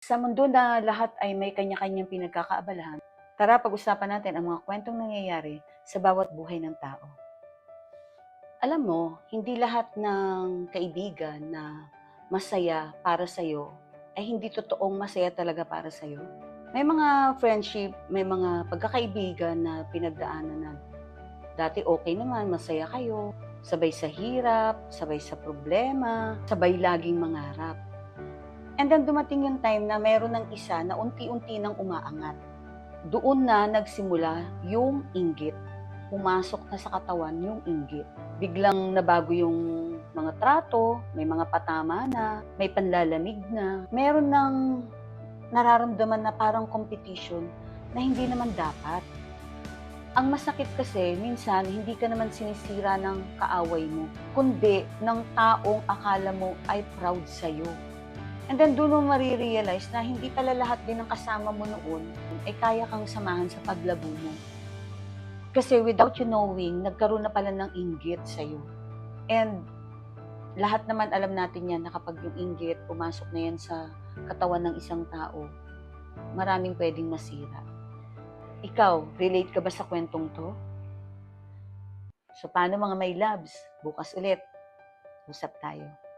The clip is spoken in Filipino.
Sa mundo na lahat ay may kanya-kanyang pinagkakaabalahan, tara pag-usapan natin ang mga kwentong nangyayari sa bawat buhay ng tao. Alam mo, hindi lahat ng kaibigan na masaya para sa'yo ay hindi totoong masaya talaga para sa'yo. May mga friendship, may mga pagkakaibigan na pinagdaanan na dati okay naman, masaya kayo, sabay sa hirap, sabay sa problema, sabay laging mangarap. And then dumating yung time na meron ng isa na unti-unti nang umaangat. Doon na nagsimula yung inggit. Pumasok na sa katawan yung inggit. Biglang nabago yung mga trato, may mga patama na, may panlalamig na. Meron ng nararamdaman na parang competition na hindi naman dapat. Ang masakit kasi, minsan, hindi ka naman sinisira ng kaaway mo, kundi ng taong akala mo ay proud sa'yo. And then doon mo marirealize na hindi pala lahat din ng kasama mo noon ay kaya kang samahan sa paglago mo. Kasi without you knowing, nagkaroon na pala ng inggit sa'yo. And lahat naman alam natin yan na kapag yung inggit pumasok na yan sa katawan ng isang tao, maraming pwedeng masira. Ikaw, relate ka ba sa kwentong to? So paano mga may loves? Bukas ulit, usap tayo.